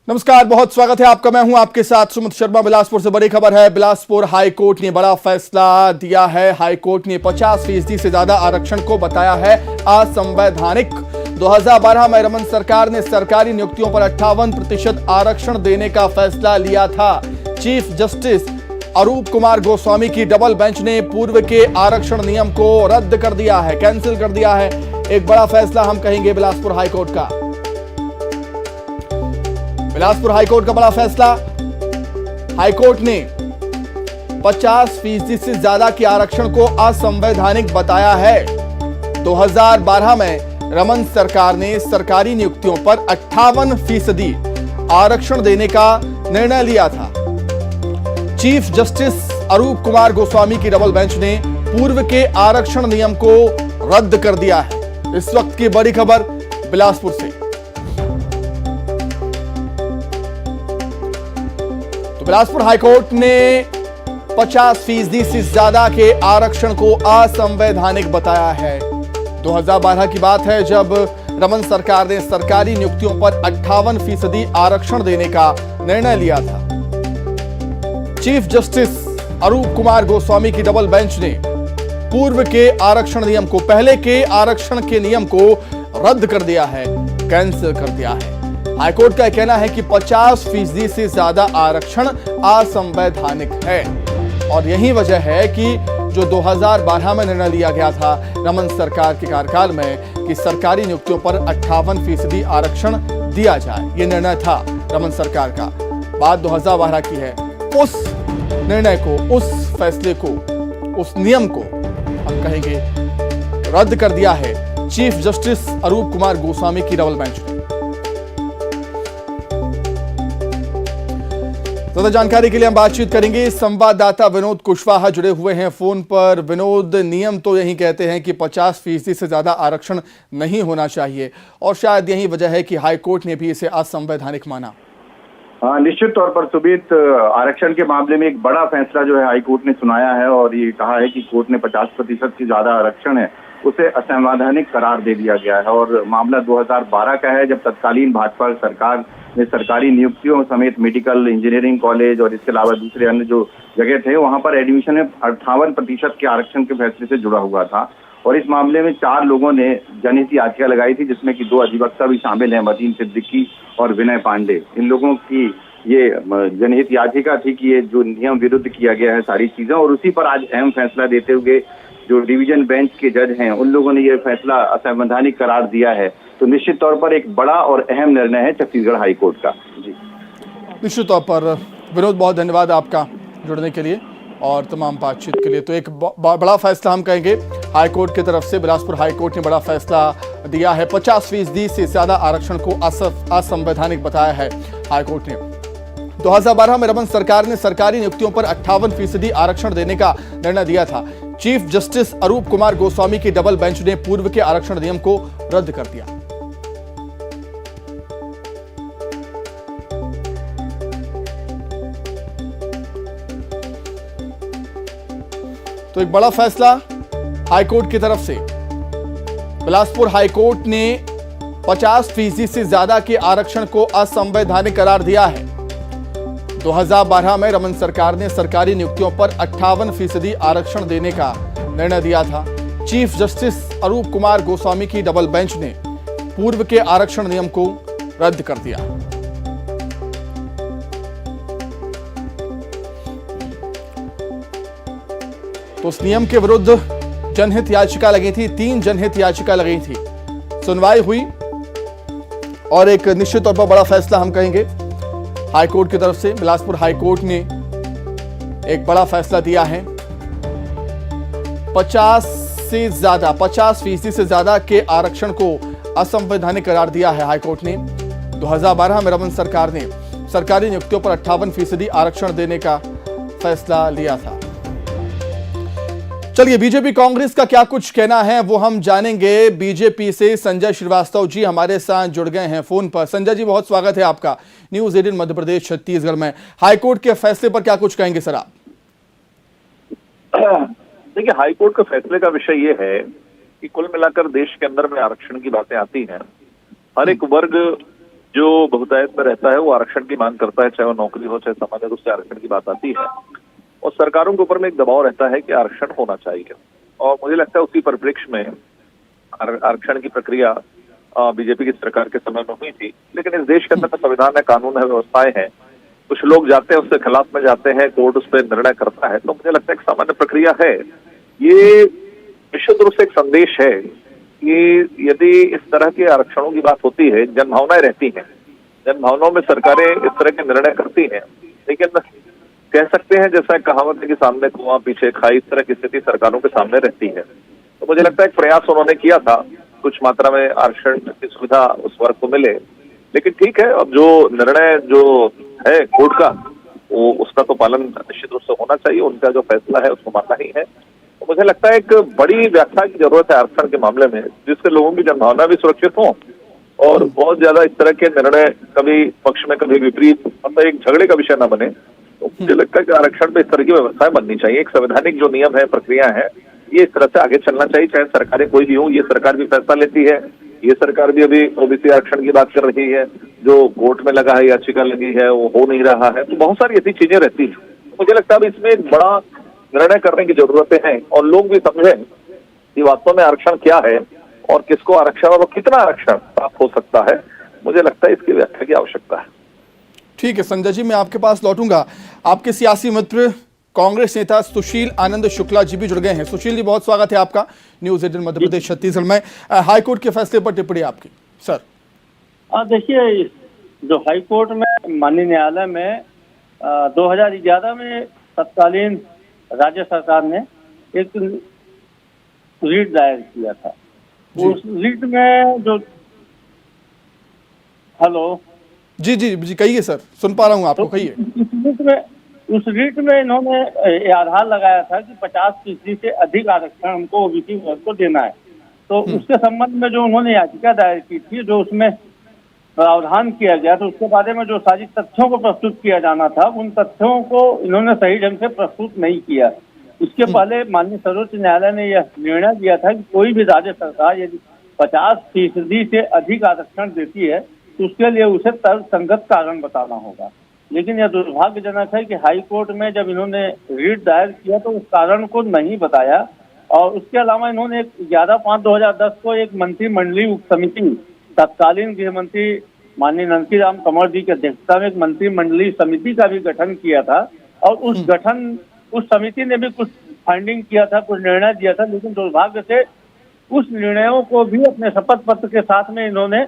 नमस्कार, बहुत स्वागत है आपका। मैं हूं आपके साथ सुमित शर्मा। बिलासपुर से बड़ी खबर है। बिलासपुर हाईकोर्ट ने बड़ा फैसला दिया है। हाईकोर्ट ने 50% से ज्यादा आरक्षण को बताया है असंवैधानिक। 2012 में रमन सरकार ने सरकारी नियुक्तियों पर 58% आरक्षण देने का फैसला लिया था। चीफ जस्टिस अरूप कुमार गोस्वामी की डबल बेंच ने पूर्व के आरक्षण नियम को रद्द कर दिया है, कैंसिल कर दिया है। एक बड़ा फैसला हम कहेंगे बिलासपुर हाईकोर्ट का। बिलासपुर हाईकोर्ट का बड़ा फैसला। हाईकोर्ट ने 50% से ज्यादा के आरक्षण को असंवैधानिक बताया है। 2012 में रमन सरकार ने सरकारी नियुक्तियों पर 58% आरक्षण देने का निर्णय लिया था। चीफ जस्टिस अरूप कुमार गोस्वामी की डबल बेंच ने पूर्व के आरक्षण नियम को रद्द कर दिया है। इस वक्त की बड़ी खबर बिलासपुर से। बिलासपुर हाईकोर्ट ने 50% से ज्यादा के आरक्षण को असंवैधानिक बताया है। 2012 की बात है जब रमन सरकार ने सरकारी नियुक्तियों पर 58% आरक्षण देने का निर्णय लिया था। चीफ जस्टिस अरूप कुमार गोस्वामी की डबल बेंच ने पूर्व के आरक्षण नियम को, पहले के आरक्षण के नियम को रद्द कर दिया है, कैंसिल कर दिया है। हाईकोर्ट का कहना है कि 50% से ज्यादा आरक्षण असंवैधानिक है और यही वजह है कि जो 2012 में निर्णय लिया गया था रमन सरकार के कार्यकाल में कि सरकारी नियुक्तियों पर 58% आरक्षण दिया जाए, ये निर्णय था रमन सरकार का। बात 2012 की है। उस निर्णय को, उस फैसले को, उस नियम को हम कहेंगे रद्द कर दिया है चीफ जस्टिस अरूप कुमार गोस्वामी की डबल बेंच ने। ज्यादा जानकारी के लिए हम बातचीत करेंगे। संवाददाता विनोद कुशवाहा जुड़े हुए हैं फोन पर। विनोद, नियम तो यही कहते हैं कि 50% से ज्यादा आरक्षण नहीं होना चाहिए और शायद यही वजह है कि हाईकोर्ट ने भी इसे असंवैधानिक माना। हाँ, निश्चित तौर पर सुबीत, आरक्षण के मामले में एक बड़ा फैसला जो है हाईकोर्ट ने सुनाया है और ये कहा है कि कोर्ट ने 50% से ज्यादा आरक्षण है उसे असंवैधानिक करार दे दिया गया है। और मामला 2012 का है जब तत्कालीन भाजपा सरकार ने सरकारी नियुक्तियों समेत मेडिकल, इंजीनियरिंग कॉलेज और इसके अलावा दूसरे अन्य जो जगह थे वहां पर एडमिशन में 58% के आरक्षण के फैसले से जुड़ा हुआ था। और इस मामले में 4 लोगों ने जनहित याचिका लगाई थी जिसमें कि 2 अधिवक्ता भी शामिल हैं, मतीन सिद्दीकी और विनय पांडे। इन लोगों की ये जनहित याचिका थी कि ये जो नियम विरुद्ध किया गया है सारी चीजें, और उसी पर आज अहम फैसला देते हुए जो डिवीजन बेंच के जज हैं उन लोगों ने ये फैसला असंवैधानिक करार दिया है। तो निश्चित तौर पर एक बड़ा और अहम निर्णय है छत्तीसगढ़ हाईकोर्ट का। जी, निश्चित तौर पर विनोद, बहुत धन्यवाद आपका जुड़ने के लिए और तमाम बातचीत के लिए। तो एक बड़ा फैसला हम कहेंगे हाईकोर्ट की तरफ से। बिलासपुर हाईकोर्ट ने बड़ा फैसला दिया है। 50% से ज्यादा आरक्षण को असंवैधानिक बताया है हाईकोर्ट ने। 2012 में रमन सरकार ने सरकारी नियुक्तियों पर 58% आरक्षण देने का निर्णय दिया था। चीफ जस्टिस अरूप कुमार गोस्वामी की डबल बेंच ने पूर्व के आरक्षण नियम को रद्द कर दिया। तो एक बड़ा फैसला हाईकोर्ट की तरफ से। बिलासपुर हाईकोर्ट ने 50% से ज्यादा के आरक्षण को असंवैधानिक करार दिया है। 2012 में रमन सरकार ने सरकारी नियुक्तियों पर 58% आरक्षण देने का निर्णय दिया था। चीफ जस्टिस अरूप कुमार गोस्वामी की डबल बेंच ने पूर्व के आरक्षण नियम को रद्द कर दिया। तो उस नियम के विरुद्ध जनहित याचिका लगी थी, 3 जनहित याचिका लगी थी। सुनवाई हुई और एक निश्चित तौर पर बड़ा फैसला हम कहेंगे हाईकोर्ट की तरफ से। बिलासपुर हाईकोर्ट ने एक बड़ा फैसला दिया है। 50% से ज्यादा के आरक्षण को असंवैधानिक करार दिया है हाईकोर्ट ने। 2012 में रमन सरकार ने सरकारी नियुक्तियों पर 58% आरक्षण देने का फैसला लिया था। चलिए, बीजेपी कांग्रेस का क्या कुछ कहना है वो हम जानेंगे। बीजेपी से संजय श्रीवास्तव जी हमारे साथ जुड़ गए हैं फोन पर। संजय जी, बहुत स्वागत है आपका न्यूज़ 18 मध्य प्रदेश छत्तीसगढ़ में। हाईकोर्ट के फैसले पर क्या कुछ कहेंगे सर आप? देखिए, हाईकोर्ट के फैसले का विषय ये है कि कुल मिलाकर देश के अंदर में आरक्षण की बातें आती हैं, हर एक वर्ग जो बहुतायत में रहता है वो आरक्षण की मांग करता है, चाहे वो नौकरी हो चाहे सामान्य रूप से आरक्षण की बात आती है, और सरकारों के ऊपर में एक दबाव रहता है कि आरक्षण होना चाहिए। और मुझे लगता है उसी परिप्रेक्ष्य में आरक्षण की प्रक्रिया बीजेपी की सरकार के समय में हुई थी। लेकिन इस देश के अंदर संविधान है, कानून है, व्यवस्थाएं हैं, कुछ लोग जाते हैं उसके खिलाफ में जाते हैं, कोर्ट उस पर निर्णय करता है, तो मुझे लगता है एक सामान्य प्रक्रिया है। ये निश्चित रूप से एक संदेश है कि यदि इस तरह के आरक्षणों की बात होती है, जनभावनाएं रहती हैं, जनभावनाओं में सरकारें इस तरह के निर्णय करती हैं, लेकिन कह सकते हैं जैसा कहावत है कि सामने कुआं पीछे खाई, इस तरह की स्थिति सरकारों के सामने रहती है। तो मुझे लगता है एक प्रयास उन्होंने किया था कुछ मात्रा में आरक्षण की सुविधा उस वर्ग को मिले, लेकिन ठीक है, अब जो निर्णय जो है कोर्ट का वो उसका तो पालन निश्चित रूप से होना चाहिए, उनका जो फैसला है उसको मानना ही है। तो मुझे लगता है एक बड़ी व्याख्या की जरूरत है आरक्षण के मामले में, जिससे लोगों की जनभावना भी सुरक्षित हो और बहुत ज्यादा इस तरह के निर्णय कभी पक्ष में कभी विपरीत मतलब एक झगड़े का विषय न बने। तो मुझे लगता है कि आरक्षण पे इस तरह की व्यवस्थाएं बननी चाहिए। एक संवैधानिक जो नियम है, प्रक्रिया है, ये इस तरह से आगे चलना चाहिए, चाहे सरकारें कोई भी हो। ये सरकार भी फैसला लेती है, ये सरकार भी अभी ओबीसी आरक्षण की बात कर रही है, जो कोर्ट में लगा है, याचिका लगी है, वो हो नहीं रहा है, तो बहुत सारी ऐसी चीजें रहती हैं। मुझे लगता है इसमें एक बड़ा निर्णय करने की जरूरतें हैं और लोग भी समझें कि वास्तव में आरक्षण क्या है और किसको आरक्षण और कितना आरक्षण प्राप्त हो सकता है। मुझे लगता है इसकी व्याख्या की आवश्यकता है। ठीक है संजय जी, मैं आपके पास लौटूंगा। आपके सियासी मित्र कांग्रेस नेता सुशील आनंद शुक्ला जी भी जुड़ गए हैं। सुशील जी, बहुत स्वागत है आपका न्यूज़ 18 मध्य प्रदेश छत्तीसगढ़ में। हाईकोर्ट के फैसले पर टिप्पणी आपकी सर। देखिए, जो हाईकोर्ट में माननीय न्यायालय में 2011 में तत्कालीन राज्य सरकार ने एक रीट दायर किया था। उस रीट में जो हेलो जी जी जी कहिए सर, सुन पा रहा हूँ आपको, कहिए। उस रीट में इन्होंने आधार लगाया था कि 50% से अधिक आरक्षण हमको ओबीसी वर्ग को देना है। तो उसके संबंध में जो उन्होंने याचिका दायर की थी, जो उसमें प्रावधान किया गया, तो उसके बारे में जो सारी तथ्यों को प्रस्तुत किया जाना था, उन तथ्यों को इन्होंने सही ढंग से प्रस्तुत नहीं किया। इसके पहले माननीय सर्वोच्च न्यायालय ने यह निर्णय दिया था कि कोई भी राज्य सरकार यदि 50% से अधिक आरक्षण देती है तो उसके लिए उसे तर्कसंगत कारण बताना होगा। लेकिन यह दुर्भाग्यजनक है कि हाई कोर्ट में जब इन्होंने रीट दायर किया तो उस कारण को नहीं बताया। और उसके अलावा इन्होंने 11/5/2010 को एक मंत्रिमंडलीय उप समिति, तत्कालीन गृह मंत्री माननीय नंदकी राम तंवर जी की अध्यक्षता में एक मंत्रिमंडलीय समिति का भी गठन किया था। और उस समिति ने भी कुछ फाइंडिंग किया था, कुछ निर्णय दिया था, लेकिन दुर्भाग्य से उस निर्णयों को भी अपने शपथ पत्र के साथ में इन्होंने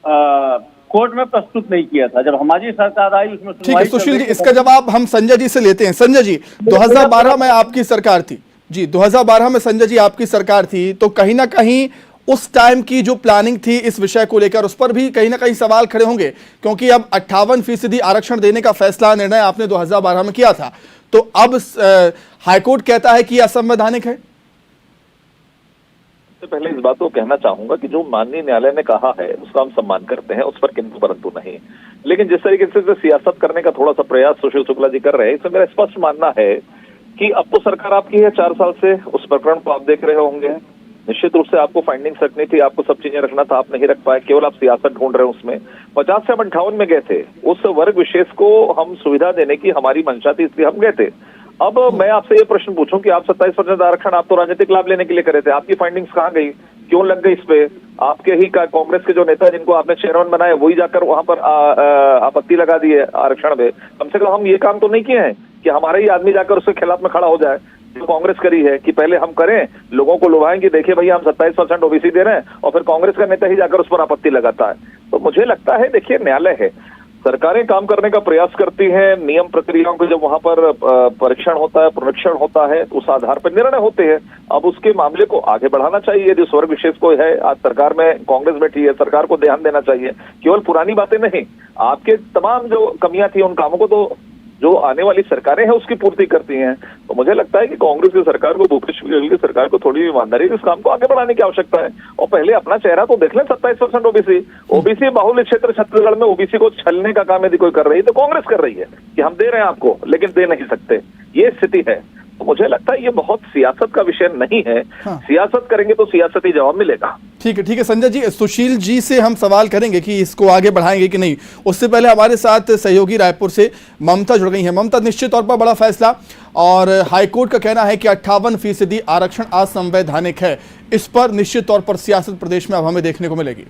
कोर्ट में प्रस्तुत नहीं किया था। जब हमारी सरकार आई उसमें ठीक है सुशील जी, इसका जवाब हम संजय जी से लेते हैं। संजय जी, 2012 में आपकी सरकार थी जी, 2012 में संजय जी आपकी सरकार थी, तो कहीं ना कहीं उस टाइम की जो प्लानिंग थी इस विषय को लेकर, उस पर भी कहीं ना कहीं सवाल खड़े होंगे, क्योंकि अब 58% आरक्षण देने का फैसला, निर्णय आपने 2012 में किया था, तो अब हाईकोर्ट कहता है कि यह असंवैधानिक है। सबसे पहले इस बात को कहना चाहूंगा कि जो माननीय न्यायालय ने कहा है उसका हम सम्मान करते हैं, उस पर किंतु परंतु नहीं। लेकिन जिस तरीके से सियासत करने का थोड़ा सा प्रयास सुशील शुक्ला जी कर रहे हैं, इसमें मेरा स्पष्ट मानना है कि अब तो सरकार आपकी है 4 साल से, उस प्रकरण को आप देख रहे होंगे। निश्चित रूप से आपको फाइंडिंग्स रखनी थी, आपको सब चीजें रखना था, आप नहीं रख पाए, केवल आप सियासत ढूंढ रहे हो। उसमें 50 से 58 में गए थे, उस वर्ग विशेष को हम सुविधा देने की हमारी मंशा थी, इसलिए हम गए थे। अब मैं आपसे ये प्रश्न पूछूं कि आप 27% आरक्षण आप तो राजनीतिक लाभ लेने के लिए करे थे, आपकी फाइंडिंग्स कहाँ गई, क्यों लग गई इस पे? आपके ही कांग्रेस के जो नेता जिनको आपने चेयरमैन बनाया वही जाकर वहां पर आपत्ति लगा दी है आरक्षण पे। कम से कम हम ये काम तो नहीं किए हैं कि हमारे ही आदमी जाकर उसके खिलाफ में खड़ा हो जाए, जो कांग्रेस करी है कि पहले हम करें, लोगों को लुभाएं कि देखिए भैया हम 27% ओबीसी दे रहे हैं, और फिर कांग्रेस का नेता ही जाकर उस पर आपत्ति लगाता है। तो मुझे लगता है, देखिए न्यायालय है, सरकारें काम करने का प्रयास करती हैं, नियम प्रक्रियाओं के जब वहां पर परीक्षण होता है, पुनरीक्षण होता है, तो उस आधार पर निर्णय होते हैं। अब उसके मामले को आगे बढ़ाना चाहिए। यदि स्वर्ग विशेष को है, आज सरकार में कांग्रेस बैठी है, सरकार को ध्यान देना चाहिए, केवल पुरानी बातें नहीं, आपके तमाम जो कमियां थी उन कामों को तो जो आने वाली सरकारें हैं उसकी पूर्ति करती हैं। तो मुझे लगता है कि कांग्रेस की सरकार को, भूपेश बघेल की सरकार को थोड़ी ईमानदारी से इस काम को आगे बढ़ाने की आवश्यकता है। और पहले अपना चेहरा तो देख लें। 27% ओबीसी बाहुल्य क्षेत्र छत्तीसगढ़ में ओबीसी को छलने का काम यदि कोई कर रही है तो कांग्रेस कर रही है कि हम दे रहे हैं आपको, लेकिन दे नहीं सकते, ये स्थिति है। तो मुझे लगता है ये बहुत सियासत का विषय नहीं है। हाँ। सियासत करेंगे तो सियासती जवाब मिलेगा। ठीक है संजय जी, सुशील जी से हम सवाल करेंगे कि इसको आगे बढ़ाएंगे कि नहीं। उससे पहले हमारे साथ सहयोगी रायपुर से ममता जुड़ गई हैं। ममता, निश्चित तौर पर बड़ा फैसला और हाईकोर्ट का कहना है कि 58% आरक्षण असंवैधानिक है। इस पर निश्चित तौर पर सियासत प्रदेश में अब हमें देखने को मिलेगी।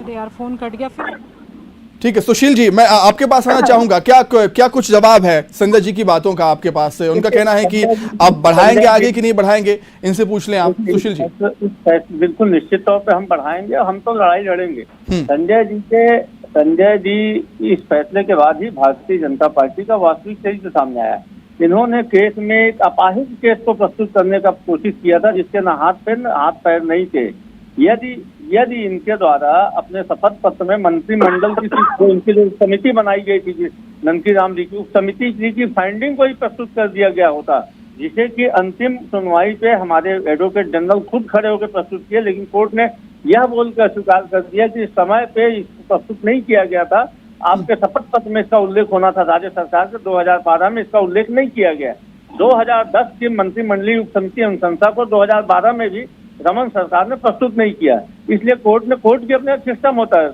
यार फोन कट गया फिर। ठीक है सुशील जी, मैं आपके पास आना चाहूंगा। क्या कुछ जवाब है संजय जी की बातों का आपके पास से? उनका कहना है कि अब बढ़ाएंगे आगे कि नहीं बढ़ाएंगे, इनसे पूछ लें आप सुशील जी। बिल्कुल निश्चित तौर पे हम बढ़ाएंगे, हम तो लड़ाई लड़ेंगे। संजय जी इस फैसले के बाद ही भारतीय जनता पार्टी का वास्तविक चरित्र सामने आया। इन्होंने केस में एक अपाहिज केस को प्रस्तुत करने का कोशिश किया था जिसके ना हाथ पैर नहीं थे। यदि इनके द्वारा अपने शपथ पत्र में मंत्रिमंडल की जो इनकी जो समिति बनाई गई थी नंकी राम जी की, उस समिति जी की फाइंडिंग को ही प्रस्तुत कर दिया गया होता, जिसे कि अंतिम सुनवाई पे हमारे एडवोकेट जनरल खुद खड़े होकर प्रस्तुत किए, लेकिन कोर्ट ने यह बोलकर स्वीकार कर दिया कि इस समय पे इसको प्रस्तुत नहीं किया गया था। आपके शपथ पत्र में इसका उल्लेख होना था, राज्य सरकार के 2012 में इसका उल्लेख नहीं किया गया। 2010 की मंत्रिमंडलीय उप समिति अनुशंसा को 2012 में भी रमन सरकार ने प्रस्तुत नहीं किया। इसलिए कोर्ट भी अपने सिस्टम होता है।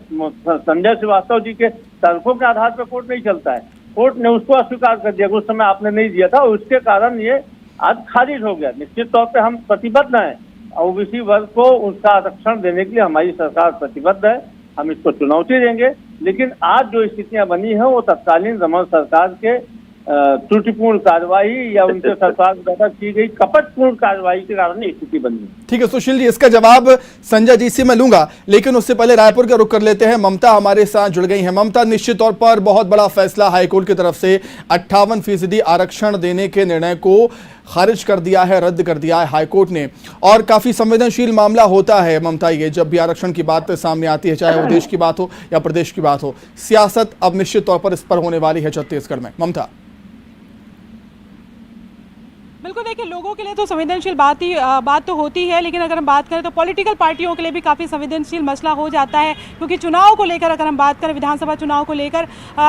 संजय श्रीवास्तव जी के तर्कों के आधार पर कोर्ट नहीं चलता है। कोर्ट ने उसको अस्वीकार कर दिया, उस समय आपने नहीं दिया था, उसके कारण ये आज खारिज हो गया। निश्चित तौर पे हम प्रतिबद्ध हैं, ओबीसी वर्ग को उसका आरक्षण देने के लिए हमारी सरकार प्रतिबद्ध है। हम इसको चुनौती देंगे, लेकिन आज जो स्थितियां बनी है वो तत्कालीन रमन सरकार के त्रुटिपूर्ण कार्रवाई या उनके सरकार द्वारा की गई कपटपूर्ण कार्रवाई के कारण स्थिति बनी। ठीक है सुशील जी, इसका जवाब संजय जी से मैं लूंगा, लेकिन उससे पहले रायपुर का रुख कर लेते हैं। ममता हमारे साथ जुड़ गई हैं। ममता, निश्चित तौर पर बहुत बड़ा फैसला हाईकोर्ट की तरफ से 58% आरक्षण देने के निर्णय को खारिज कर दिया है, रद्द कर दिया है हाईकोर्ट ने। और काफी संवेदनशील मामला होता है ममता, ये जब भी आरक्षण की बात सामने आती है, चाहे वो देश की बात हो या प्रदेश की बात हो, सियासत अब निश्चित तौर पर इस पर होने वाली है छत्तीसगढ़ में। ममता। बिल्कुल, देखिए लोगों के लिए तो संवेदनशील बात तो होती है, लेकिन अगर हम बात करें तो पॉलिटिकल पार्टियों के लिए भी काफ़ी संवेदनशील मसला हो जाता है, क्योंकि चुनाव को लेकर अगर हम बात करें, विधानसभा चुनाव को लेकर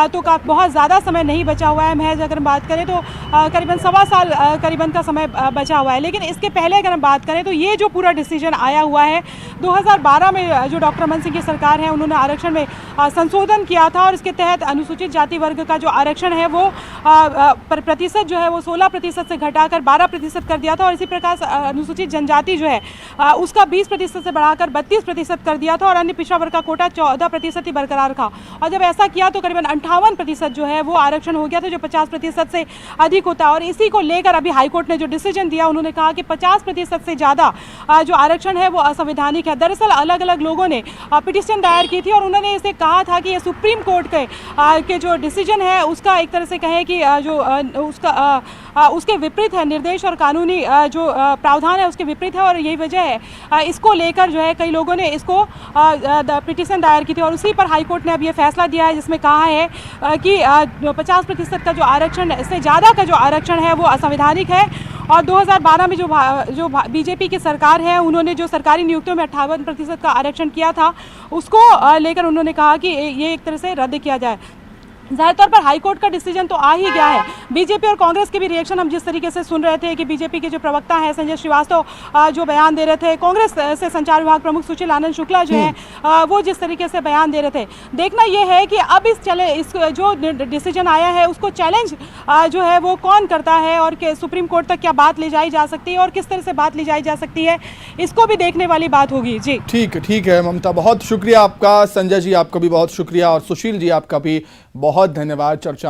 तो बहुत ज़्यादा समय नहीं बचा हुआ है। महज अगर हम बात करें तो करीबन 1.25 साल करीबन का समय बचा हुआ है। लेकिन इसके पहले अगर हम बात करें तो ये जो पूरा डिसीजन आया हुआ है 2012 में, जो डॉक्टर रमन सिंह की सरकार है उन्होंने आरक्षण में संशोधन किया था, और इसके तहत अनुसूचित जाति वर्ग का जो आरक्षण है वो प्रतिशत जो है वो 16% से घटाकर 12% कर दिया था, और इसी प्रकार अनुसूचित जनजाति जो है उसका 20% से बढ़ाकर 32% कर दिया था, और अन्य पिछड़ा वर्ग का कोटा 14% ही बरकरार था। और जब ऐसा किया तो करीबन 58% जो है वो आरक्षण हो गया था, जो 50% से अधिक होता है। और इसी को लेकर अभी हाईकोर्ट ने जो डिसीजन दिया, उन्होंने कहा कि 50% से ज़्यादा जो आरक्षण है वो असंवैधानिक है। दरअसल अलग अलग लोगों ने पिटीशन दायर की थी, और उन्होंने इसे कहा था कि ये सुप्रीम कोर्ट के जो डिसीजन है उसका एक तरह से कहें कि जो उसके विपरीत है, निर्देश और कानूनी जो प्रावधान है उसके विपरीत है, और यही वजह है इसको लेकर जो है कई लोगों ने इसको पिटीशन दायर की थी। और उसी पर हाईकोर्ट ने अब ये फैसला दिया है, जिसमें कहा है कि 50% का जो आरक्षण से ज़्यादा का जो आरक्षण है वो असंवैधानिक है। और 2012 में जो बीजेपी की सरकार है उन्होंने जो सरकारी नियुक्तियों में 58% का आरक्षण किया था, उसको लेकर उन्होंने कहा कि ये एक तरह से रद्द किया जाए। ज़ाहिर तौर पर हाईकोर्ट का डिसीजन तो आ ही गया है। बीजेपी और कांग्रेस के भी रिएक्शन हम जिस तरीके से सुन रहे थे कि बीजेपी के जो प्रवक्ता हैं संजय श्रीवास्तव जो बयान दे रहे थे, कांग्रेस से संचार विभाग प्रमुख सुशील आनंद शुक्ला जो है वो जिस तरीके से बयान दे रहे थे, देखना ये है कि अब इस जो डिसीजन आया है उसको चैलेंज जो है वो कौन करता है, और सुप्रीम कोर्ट तक क्या बात ले जाई जा सकती है और किस तरह से बात ले जाई जा सकती है, इसको भी देखने वाली बात होगी। जी ठीक है ममता, बहुत शुक्रिया आपका। संजय जी आपका भी बहुत शुक्रिया, और सुशील जी आपका भी बहुत धन्यवाद। चर्चा